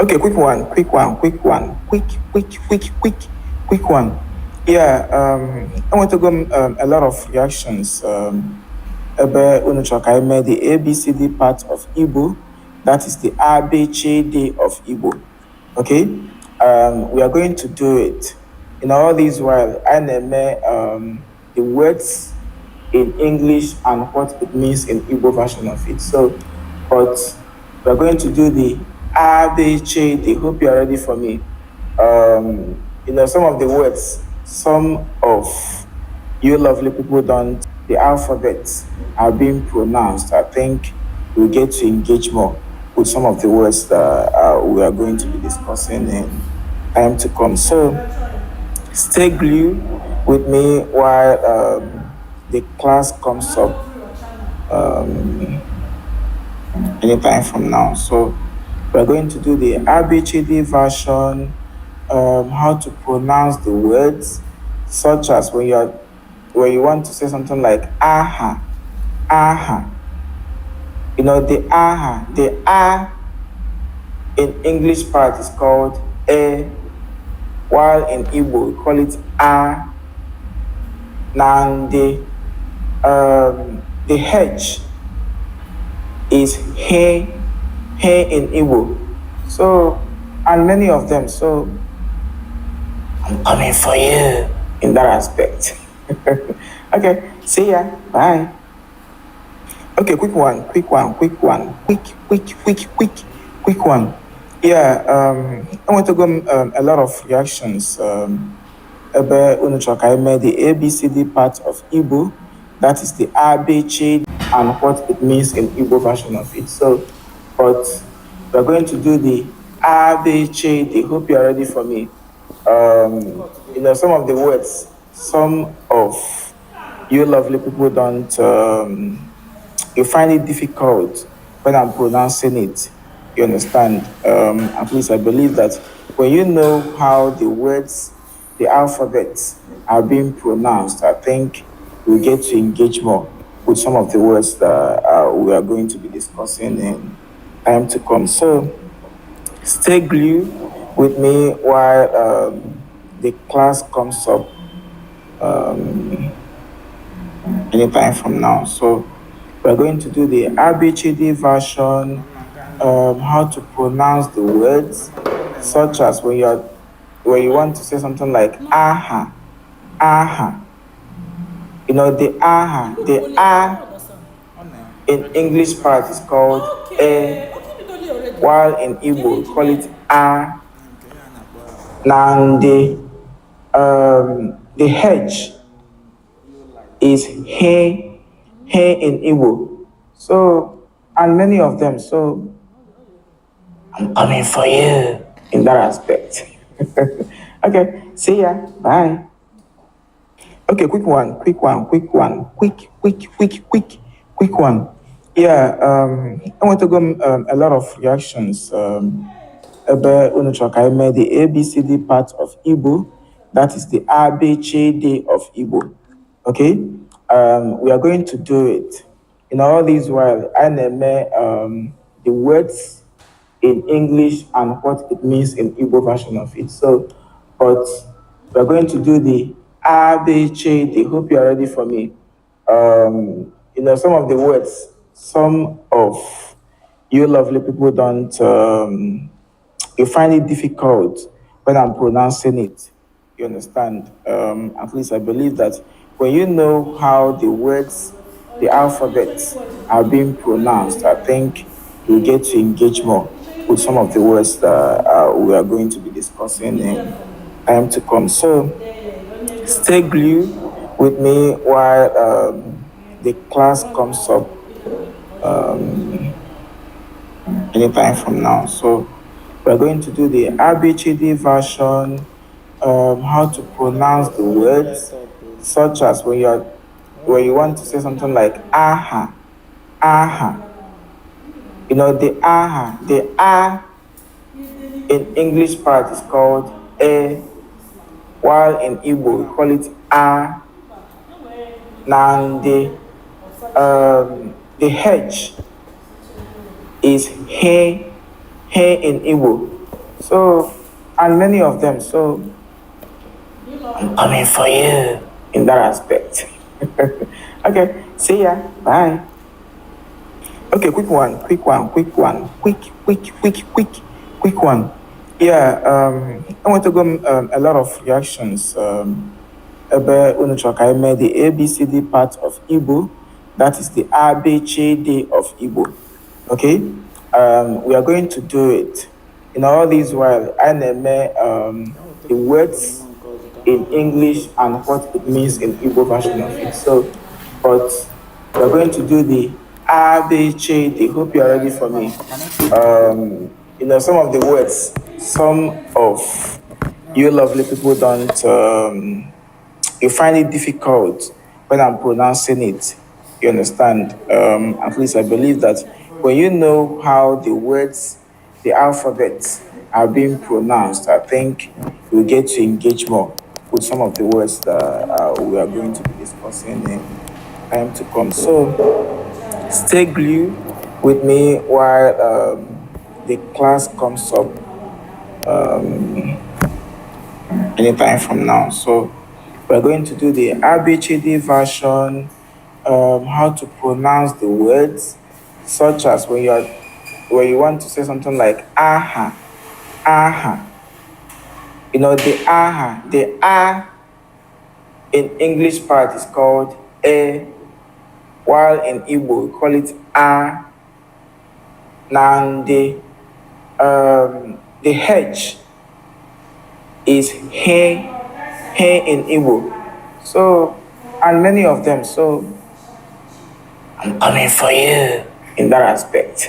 Okay, quick one. Yeah, I want to go a lot of reactions. Ebe unu chọrọ ka anyị mee the ABCD part of Igbo. That is the ABCD of Igbo. Okay, we are going to do it. In all these while, I name the words in English and what it means in Igbo version of it. So, but we're going to do the ABCD. Hope you're ready for me. Some of the words, some of you lovely people don't, the alphabets are being pronounced. I think we'll get to engage more with some of the words that we are going to be discussing in time to come. So stay glued with me while the class comes up anytime from now. So we're going to do the ABCD version, how to pronounce the words, such as when you want to say something like aha, aha. The aha, the a in English part is called e, while in Igbo we call it a. Now the H is he in Igbo. So, and many of them. So, I'm coming for you in that aspect. Okay, see ya. Bye. Okay, quick one. Yeah, I want to go a lot of reactions. Ebe unu chọrọ ka anyị mee the ABCD part of Igbo. That is the ABC and what it means in Igbo version of it. So, but we're going to do the ABC. Hope you're ready for me. Some of the words, some of you lovely people don't, you find it difficult when I'm pronouncing it. You understand? At least I believe that when you know how the words, the alphabets are being pronounced, I think we get to engage more with some of the words that we are going to be discussing in time to come. So stay glued with me while the class comes up anytime from now. So we're going to do the ABCD version, how to pronounce the words, such as when you want to say something like aha, aha. The aha, the a in English part is called e, while in Igbo we call it a. Now the H is he in Igbo. So, and many of them. So, I'm coming for you in that aspect. Okay, see ya. Bye. Okay, quick one. Yeah, I want to go a lot of reactions. Ebe unu chọrọ ka anyị mee the ABCD part of Igbo. That is the ABCD of Igbo. Okay, we are going to do it. In all these while, I name the words in English and what it means in Igbo version of it. So, but we're going to do the ABCD. Hope you're ready for me. Some of the words, some of you lovely people don't, you find it difficult when I'm pronouncing it. You understand? At least I believe that when you know how the words, the alphabets are being pronounced, I think you get to engage more with some of the words that we are going to be discussing in time to come. So stay glued with me while the class comes up anytime from now. So we're going to do the ABCD version, how to pronounce the words, such as when you want to say something like aha, aha. The aha, the a in English part is called e, while in Igbo we call it a. Now the H is he in Igbo. So, and many of them. So, I'm coming for you in that aspect. Okay, see ya. Bye. Okay, quick one. Yeah, I want to go a lot of reactions. Ebe unu chọrọ ka anyị mee the ABCD part of Igbo, that is the ABCD of Igbo. Okay, we are going to do it. In all this while, I name the words in English and what it means in Igbo version of it. So, but we're going to do the ABCD. Hope you are ready for me. Some of the words, some of you lovely people don't, you find it difficult when I'm pronouncing it. You understand? At least I believe that when you know how the words, the alphabets are being pronounced, I think you'll get to engage more with some of the words that we are going to be discussing in time to come. So stay glued with me while the class comes up anytime from now. So we're going to do the ABCD version, how to pronounce the words, such as when you want to say something like aha, aha. The aha, the a in English part is called e, while in Igbo we call it a. Now the H is he in Igbo. So, and many of them. So, I'm coming for you in that aspect.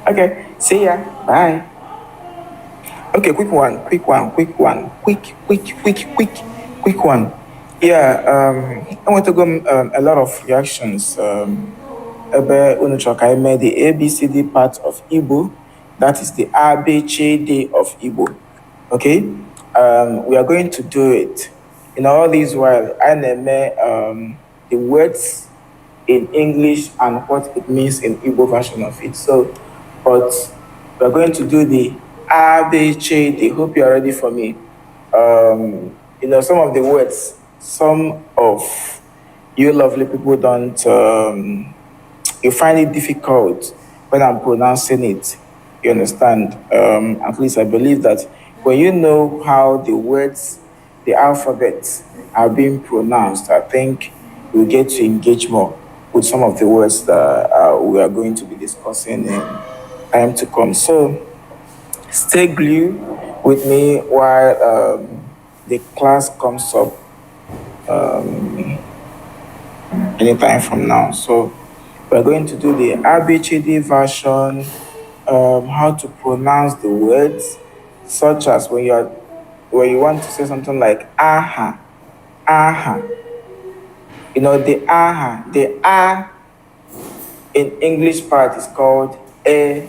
Okay, see ya. Bye. Okay, quick one. Quick one. Yeah, I want to go a lot of reactions. Ebe unu chọrọ ka anyị mee the ABCD part of Igbo, that is the ABCD of Igbo. Okay, we are going to do it. In all this while, I name the words in English and what it means in Igbo version of it. So, but we are going to do the ABCD. Hope you are ready for me. Some of the words, some of you lovely people don't, you find it difficult when I'm pronouncing it. You understand? At least I believe that when you know how the words, the alphabets are being pronounced, I think you'll get to engage more with some of the words that we are going to be discussing in time to come. So stay glued with me while the class comes up anytime from now. So we're going to do the ABCD version, how to pronounce the words, such as when you want to say something like aha, aha. The aha, the a in English part is called e,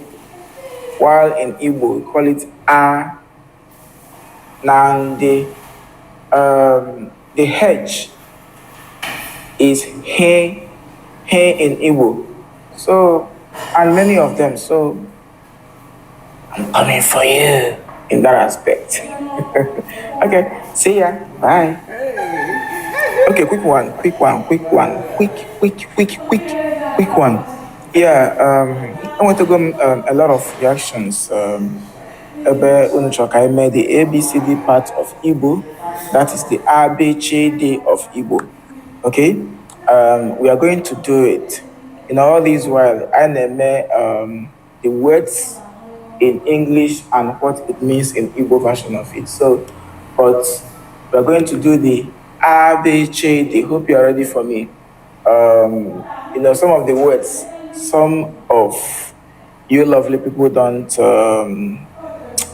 while in Igbo we call it a. Now the H is he in Igbo. So, and many of them. So, I'm coming for you in that aspect. Okay, see ya. Bye. Okay, quick one. Quick one. Yeah, I want to go a lot of reactions. Ebe unu chọrọ ka anyị mee the ABCD part of Igbo, that is the ABCD of Igbo. Okay, we are going to do it. In all this while, I name the words in English and what it means in Igbo version of it. So, but we are going to do the ABCD. Hope you are ready for me. Some of the words, some of you lovely people don't,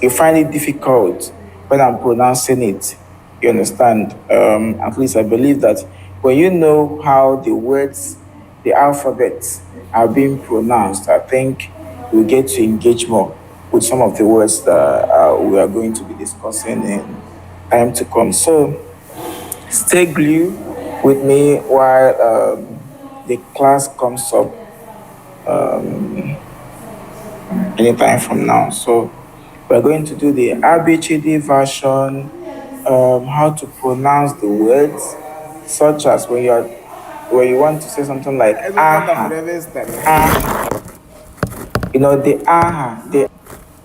you find it difficult when I'm pronouncing it. You understand? At least I believe that when you know how the words, the alphabets are being pronounced, I think you'll get to engage more with some of the words that we are going to be discussing in time to come. So stay glued with me while the class comes up anytime from now. So We're going to do the ABCD version, how to pronounce the words, such as when you want to say something like aha, ah, the aha,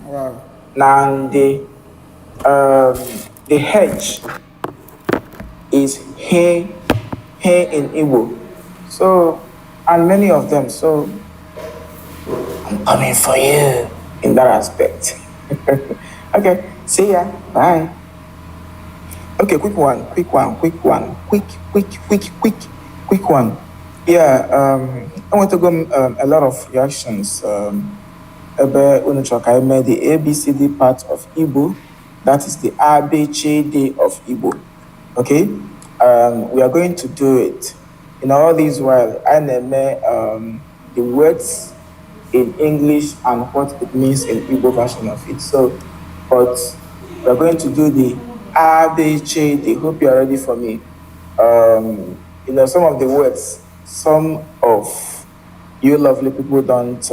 Wow. now the H is he in Igbo. So, and many of them. So, I'm coming for you in that aspect. Okay, see ya. Bye. Okay, quick one. Yeah, I want to go a lot of reactions. Ebe unu chọrọ ka anyị mee the ABCD part of Igbo, that is the ABCD of Igbo. Okay, we are going to do it. In all this while, I name the words in English and what it means in Igbo version of it. So, but we're going to do the ABCD. Hope you're ready for me. Some of the words, some of you lovely people don't,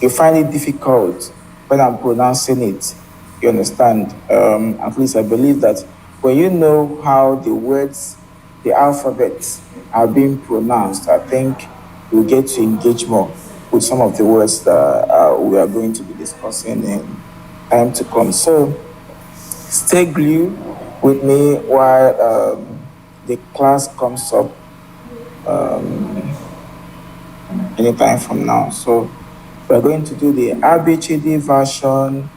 you find it difficult when I'm pronouncing it. You understand? At least I believe that when you know how the words, the alphabets are being pronounced, I think you'll get to engage more with some of the words that we are going to be discussing in time to come. So stay glued with me while the class comes up anytime from now. So we're going to do the ABCD version,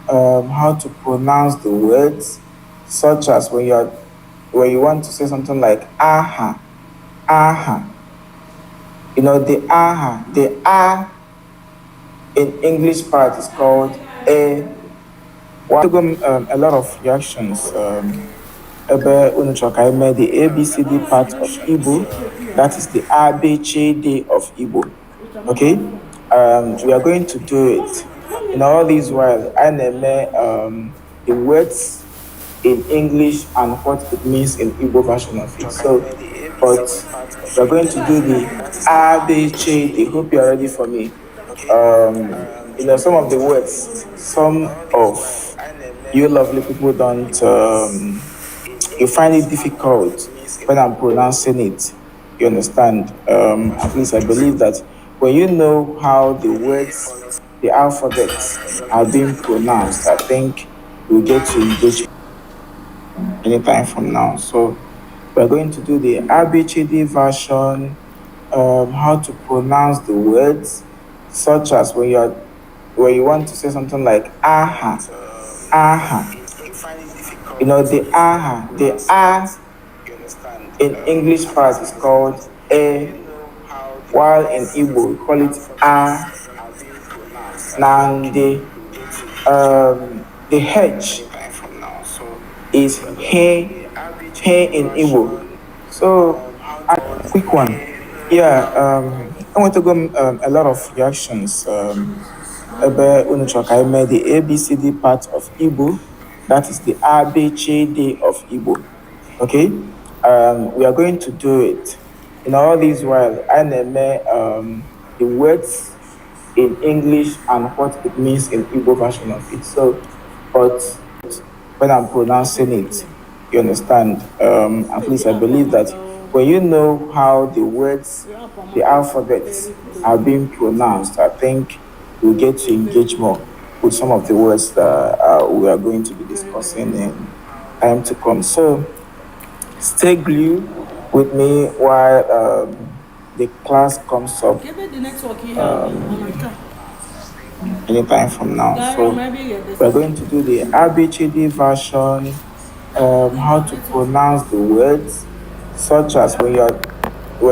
how to pronounce the words, such as when you want to say something like aha, aha. The aha, the ah in English part is called a. A lot of reactions. Ebe unu chọrọ ka anyị mee the ABCD part of Igbo, that is the ABCD of Igbo. Okay, we are going to do it. In all this while, I name the words in English and what it means in Igbo version of it. So, but we are going to do the ABCD. Hope you are ready for me. Some of the words, some of you lovely people don't, you find it difficult when I'm pronouncing it. You understand? At least I believe that when you know how the words, the alphabets are being pronounced, I think you'll get to engage anytime from now. So we're going to do the ABCD version, how to pronounce the words, such as when you want to say something like aha, aha. The aha, the ah in English part is called a, while in Igbo we call it a. Now the H is he in Igbo. So quick one. Yeah, I want to go a lot of reactions. Ebe unu chọrọ ka anyị mee the ABCD part of Igbo, that is the ABCD of Igbo. Okay, we are going to do it. In all this while, I name the words in English and what it means in Igbo version of it. So, but when I'm pronouncing it, you understand? At least I believe that when you know how the words, the alphabets are being pronounced, I think you'll get to engage more with some of the words that we are going to be discussing in time to come. So stay glued with me while the class comes up anytime from now. So we're going to do the ABCD version, how to pronounce the words, such as when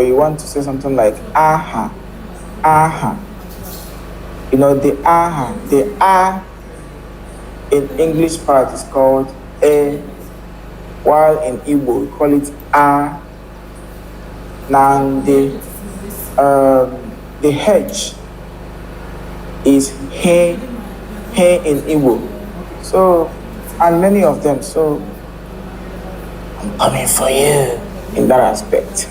you want to say something like aha, aha. The aha, the ah in English part is called a, while in Igbo we call it a. Now the H is he in Igbo. So, and many of them. So, I'm coming for you in that aspect.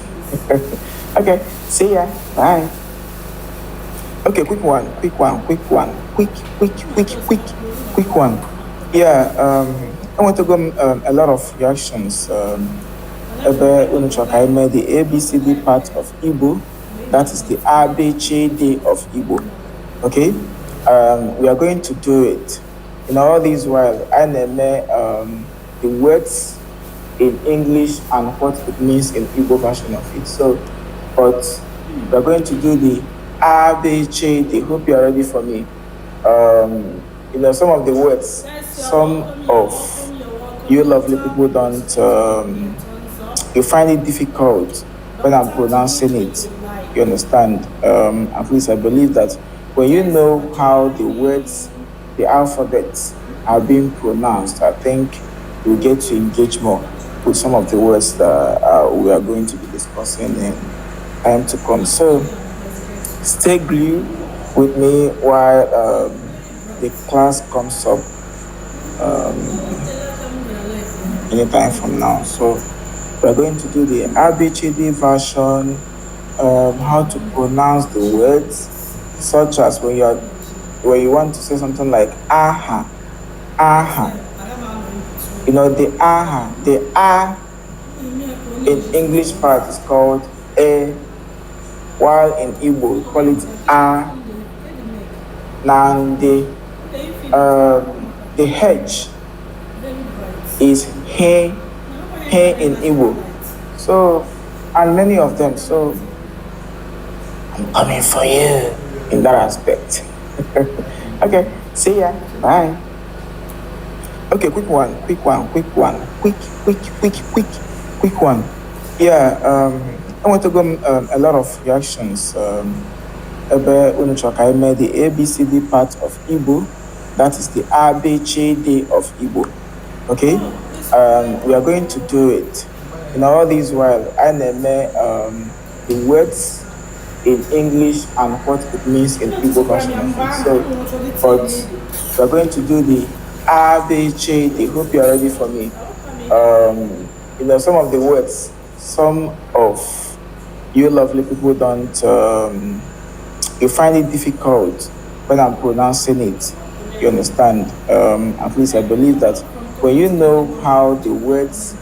Okay, see ya. Bye. Okay, quick one. quick one. Yeah, I want to go a lot of reactions. Ebe unu chọrọ ka anyị mee the ABCD part of Igbo, that is the ABCD of Igbo. Okay, we are going to do it. In all this while, I name the words in English and what it means in Igbo version of it. So, but we are going to do the ABCD. Hope you are ready for me. Some of the words, some of you lovely people don't, you find it difficult when I'm pronouncing it. You understand? At least I believe that when you know how the words, the alphabets are being pronounced, I think you'll get to engage more with some of the words that we are going to be discussing in time to come. So stay glued with me while the class comes up anytime from now. So we're going to do the ABCD version, how to pronounce the words, such as when you want to say something like aha, aha. The aha, the ah in English part is called a, while in Igbo we call it a. Now the H is he in Igbo. So, and many of them. So, I'm coming for you in that aspect. Okay, see ya. Bye. Okay, quick one. Quick one. Yeah, I want to go a lot of reactions. Ebe unu chọrọ ka anyị mee the ABCD part of Igbo, that is the ABCD of Igbo. Okay, we are going to do it. In all this while, I name the words in English and what it means in Igbo version of it. So, but we are going to do the ABCD. Hope you are ready for me. Some of the words, some of you lovely people don't. You find it difficult when I'm pronouncing it. You understand? At least I believe that when you know how the words,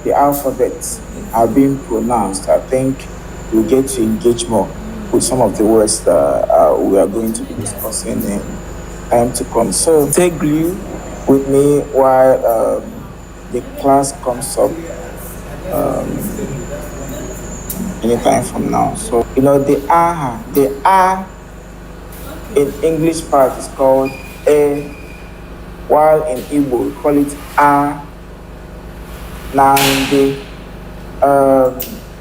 the alphabets are being pronounced, I think you'll get to engage more with some of the words that we are going to be discussing in time to come. So stay glued with me while the class comes up anytime from now. So, the aha, the ah in English part is called a, while in Igbo we call it a. Now the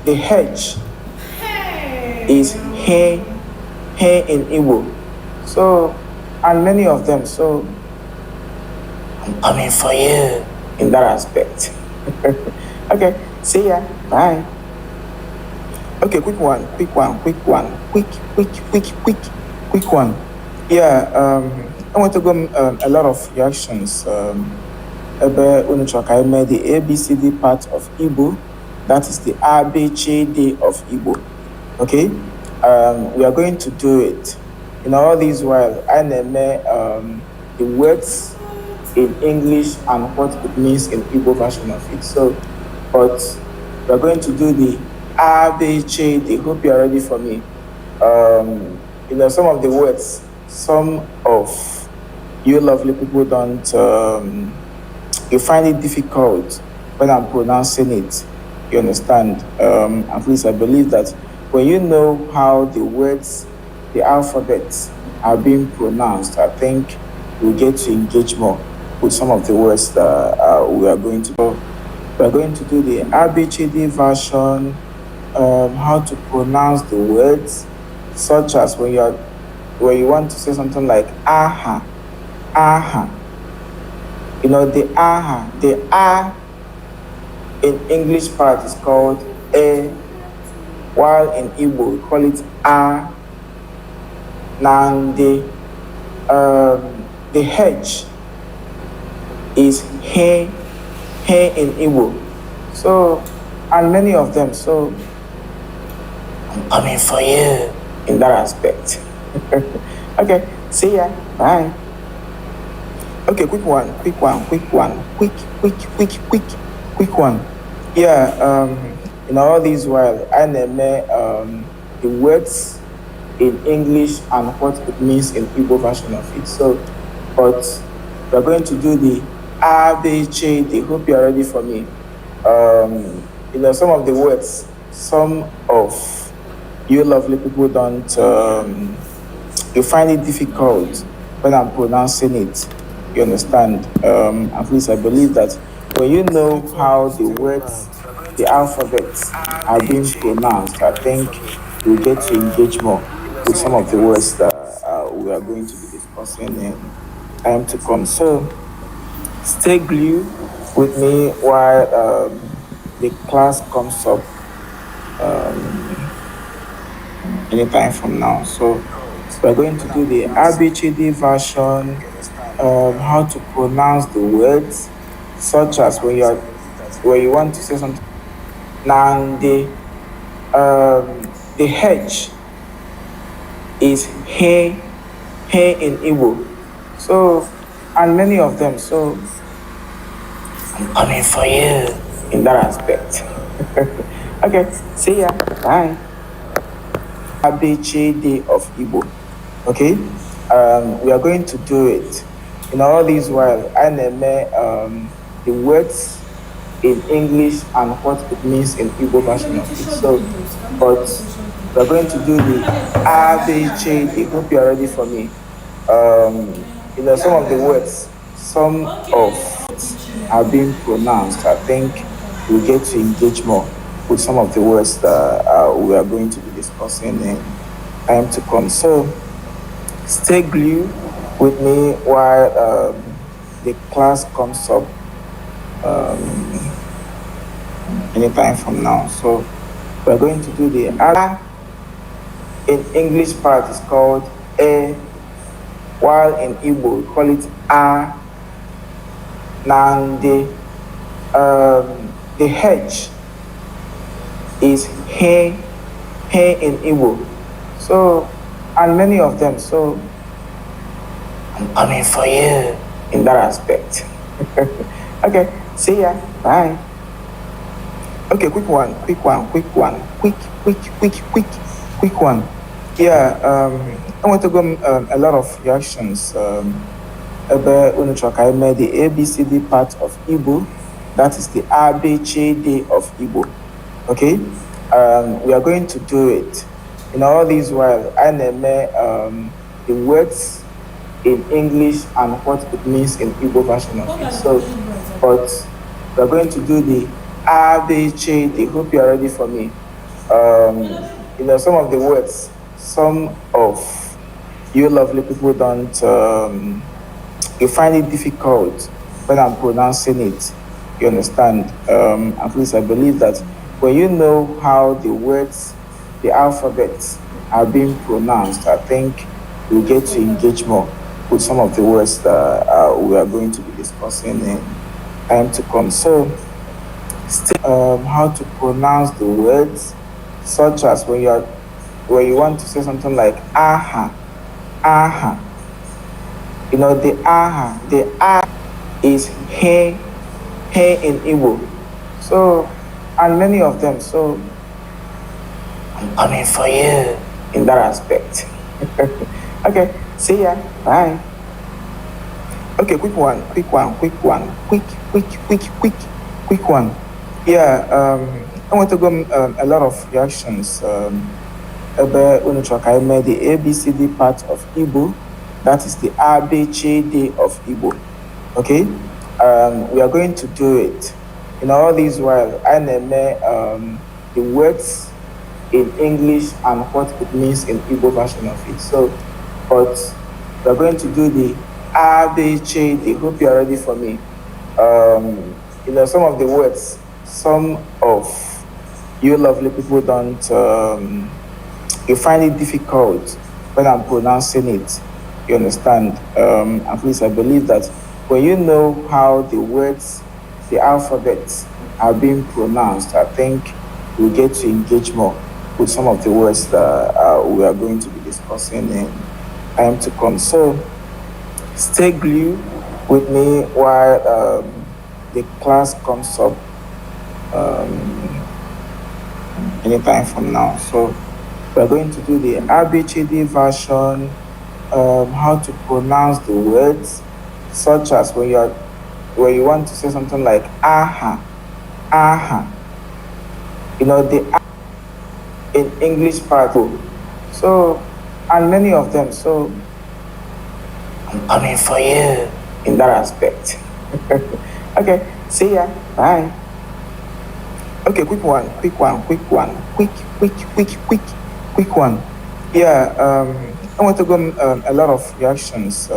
H is he in Igbo. So, and many of them. So, I'm coming for you in that aspect. Okay, see ya. Bye. Okay, quick one. Quick one. Yeah, I want to go a lot of reactions. Ebe unu chọrọ ka anyị mee the ABCD part of Igbo, that is the ABCD of Igbo. Okay, we are going to do it. In all this while, I name the words in English and what it means in Igbo version of it. So, but we are going to do the ABCD. Hope you are ready for me. Some of the words, some of you lovely people don't, you find it difficult when I'm pronouncing it. You understand? At least I believe that when you know how the words, the alphabets are being pronounced, I think you'll get to engage more with some of the words that we are going to do. We are going to do the ABCD version, how to pronounce the words, such as when you want to say something like aha, aha. The aha, the ah in English part is called a, while in Igbo we call it a. Now the H is he in Igbo. So, and many of them. So, I'm coming for you in that aspect. Okay, see ya. Bye. Okay, quick one. Yeah, all this while, I name the words in English and what it means in Igbo version of it. So, but we're going to do the ABCD. Hope you're ready for me. Some of the words, some of you lovely people don't, you find it difficult when I'm pronouncing it. You understand? At least I believe that when you know how the words, the alphabets are being pronounced, I think you'll get to engage more with some of the words that we are going to be discussing in time to come. So stay glued with me while the class comes up anytime from now. So we're going to do the ABCD version, how to pronounce the words, such as when you want to say something. Now the H is he in Igbo. So and many of them. So I'm coming for you in that aspect. Okay, see ya. Bye. ABCD of Igbo. Okay, we are going to do it. All these while, I name the words in English and what it means in Igbo version of it. So, but we are going to do the ABCD. Hope you are ready for me. Some of the words, some of are being pronounced. I think we'll get to engage more with some of the words that we are going to be discussing in time to come. So stay glued with me while the class comes up anytime from now. So we're going to do the A in English part is called A, while in Igbo we call it A. Now the H is he in Igbo. So, and many of them. So, I'm coming for you in that aspect. Okay, see ya. Bye. Okay, quick one. Quick one. Yeah, I want to go a lot of reactions. I made the ABCD part of Igbo. That is the ABCD of Igbo. Okay, we are going to do it. All these while, I name the words in English and what it means in Igbo version of it. So, but we are going to do the ABCD. Hope you are ready for me. Some of the words, some of you lovely people don't, you find it difficult when I'm pronouncing it. You understand? At least I believe that when you know how the words, the alphabets are being pronounced, I think you'll get to engage more with some of the words that we are going to be discussing in time to come. So, how to pronounce the words, such as when you want to say something like aha. The aha, the ah is he in Igbo. So, and many of them. So, I'm coming for you in that aspect. Okay, see ya. Bye. Okay, quick one. Quick one. Yeah, I want to go a lot of reactions. I made the ABCD part of Igbo. That is the ABCD of Igbo. Okay, we are going to do it. All these while, I name the words in English and what it means in Igbo version of it. So, but we are going to do the ABCD. Hope you are ready for me. Some of the words, some of you lovely people don't, you find it difficult when I'm pronouncing it. You understand? At least I believe that when you know how the words, the alphabets are being pronounced, I think you'll get to engage more with some of the words that we are going to be discussing in time to come. So stay glued with me while the class comes up anytime from now. So we're going to do the ABCD version, how to pronounce the words, such as when you want to say something like aha, aha. The in English part. So, and many of them. So, I'm coming for you in that aspect. Okay, see ya. Bye. Okay, quick one, quick one, quick one, quick one. Yeah, I want to go a lot of reactions.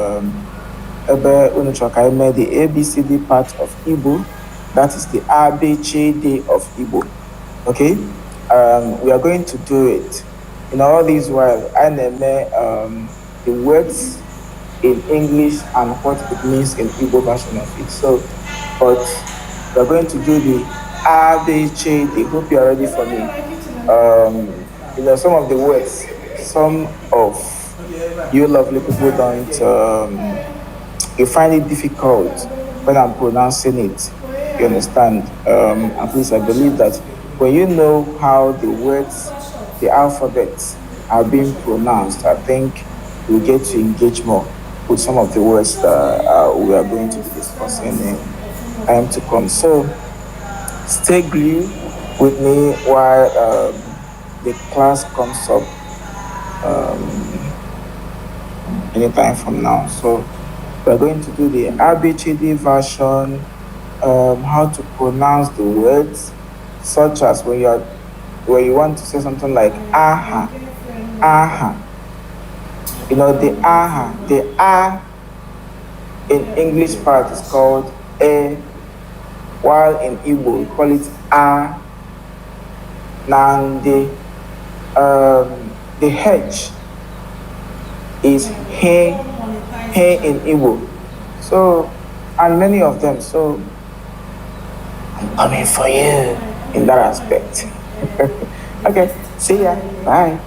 Ebe unu chọrọ ka anyị mee the ABCD part of Igbo, that is the ABCD of Igbo. Okay, we are going to do it. All these while, I name the words in English and what it means in Igbo version of it. So, but we are going to do the ABCD. Hope you are ready for me. Some of the words, some of you lovely people don't. You find it difficult when I'm pronouncing it. You understand? At least I believe that when you know how the words, the alphabets are being pronounced, I think you'll get to engage more with some of the words that we are going to be discussing in time to come. So stay glued with me while the class comes up anytime from now. So we're going to do the ABCD version, how to pronounce the words, such as when you want to say something like aha, aha. The aha, the ah in English part is called e, while in Igbo we call it a. Now the H is he in Igbo. So, and many of them. So, I'm coming for you in that aspect. Okay, see ya. Bye.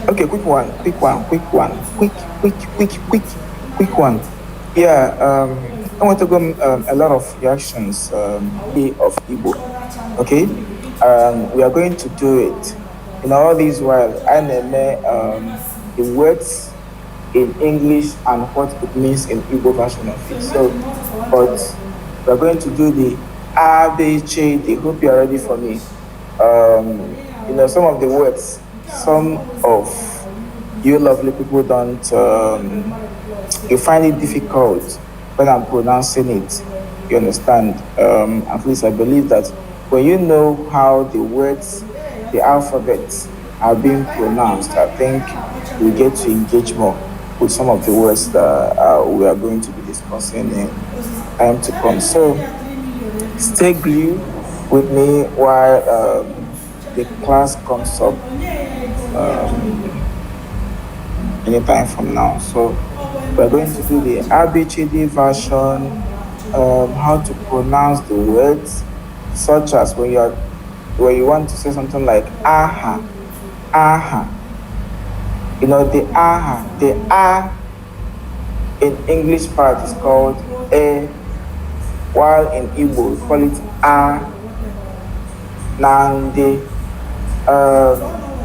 Okay, quick one. Quick one. Yeah, I want to go a lot of reactions of Igbo. Okay, we are going to do it. All these while, I name the words in English and what it means in Igbo version of it. So, but we're going to do the ABCD. Hope you are ready for me. Some of the words, some of you lovely people don't. You find it difficult when I'm pronouncing it. You understand? At least I believe that when you know how the words, the alphabets are being pronounced, I think we get to engage more with some of the words that we are going to be discussing in time to come. So stay glued with me while the class comes up anytime from now. So we're going to do the ABCD version, how to pronounce the words, such as when you want to say something like aha, aha. The aha, the ah in English part is called e, while in Igbo we call it a. Now the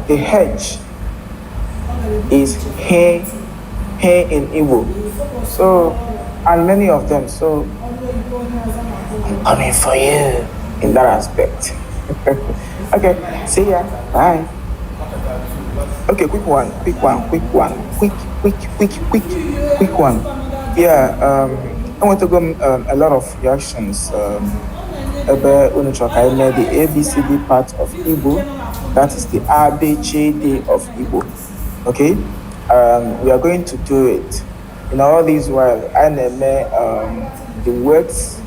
H is he in Igbo. So, and many of them. So, I'm coming for you in that aspect. Okay, see ya. Bye. Okay, quick one. Quick one. Yeah, I want to go a lot of reactions. Ebe unu chọrọ ka anyị mee the ABCD part of Igbo, that is the ABCD of Igbo. Okay, we are going to do it. All these while, I name the words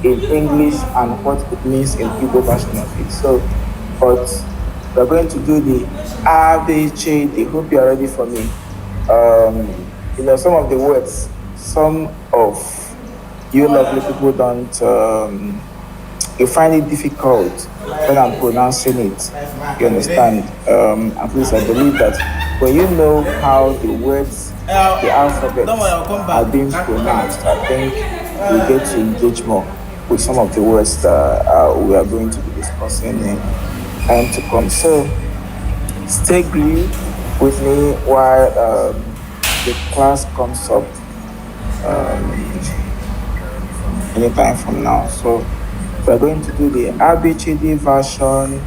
in English and what it means in Igbo version of it. So, but we are going to do the ABCD. Hope you are ready for me. Some of the words, some of you lovely people don't. You find it difficult when I'm pronouncing it. You understand? At least I believe that when you know how the words, the Don't worry, alphabets I'll come are back. being pronounced, I think we'll get to engage more with some of the words that we are going to be discussing in time to come. So stay glued with me while the class comes up anytime from now. So we're going to do the ABCD version,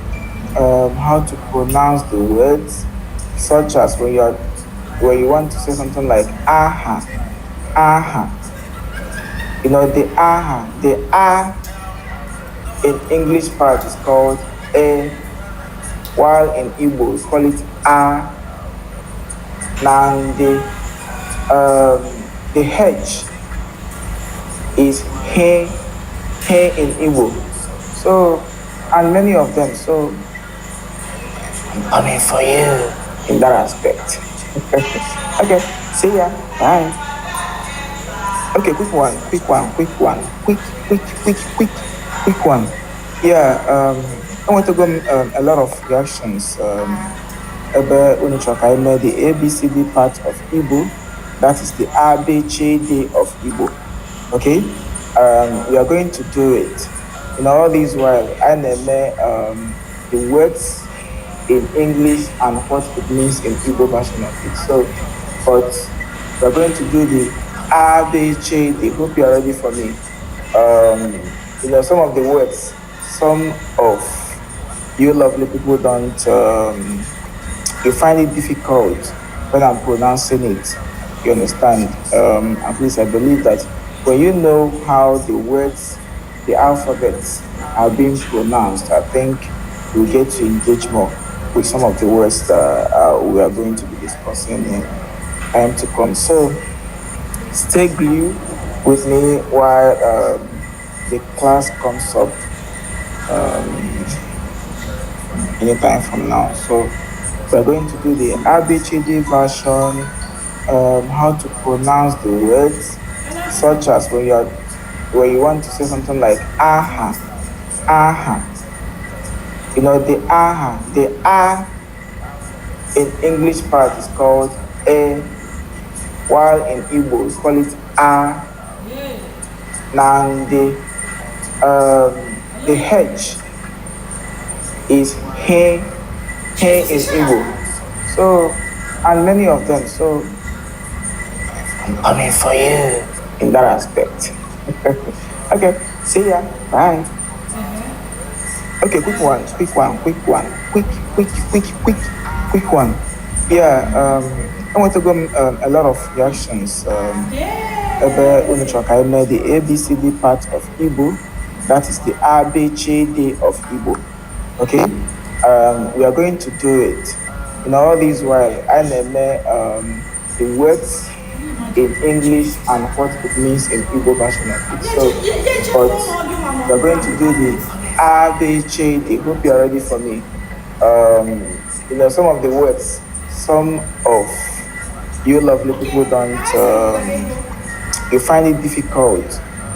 how to pronounce the words, such as when you want to say something like aha, aha. You know the ah in English part is called a, while in Igbo we call it a. Now the H is he in Igbo. So and many of them. So I'm coming for you in that aspect. Okay, see ya. Bye. Okay, quick one. Yeah, I want to go a lot of reactions. Ebe unu chọrọ ka anyị mee the ABCD part of Igbo, that is the ABCD of Igbo. Okay, we are going to do it. In all these while, I name the words in English and what it means in Igbo version of it. So, but we're going to do the ABCD. Hope you are ready for me. Some of the words, some of you lovely people don't, you find it difficult when I'm pronouncing it. You understand? At least I believe that when you know how the words, the alphabets are being pronounced, I think you'll get to engage more with some of the words that we are going to be discussing in time to come. So stay glued with me while the class comes up anytime from now. So we're going to do the ABCD version, how to pronounce the words, such as when you want to say something like aha, aha. The ah in English part is called a, while in Igbo we call it a. Now the H is he in Igbo. So and many of them. So I'm coming for you in that aspect. Okay, see ya. Bye. Okay, quick one. Yeah, I want to go a lot of reactions. Ebe unu chọrọ ka anyị mee the ABCD part of Igbo, that is the ABCD of Igbo. Okay, we are going to do it. In all these while, I name the words in English and what it means in Igbo version of it. So, but we're going to do the ABCD. Hope you're ready for me. Some of the words, some of you lovely people don't, you find it difficult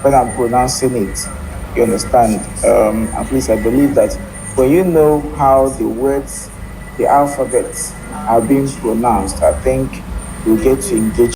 when I'm pronouncing it. You understand? At least I believe that when you know how the words, the alphabets are being pronounced, I think you'll get to engage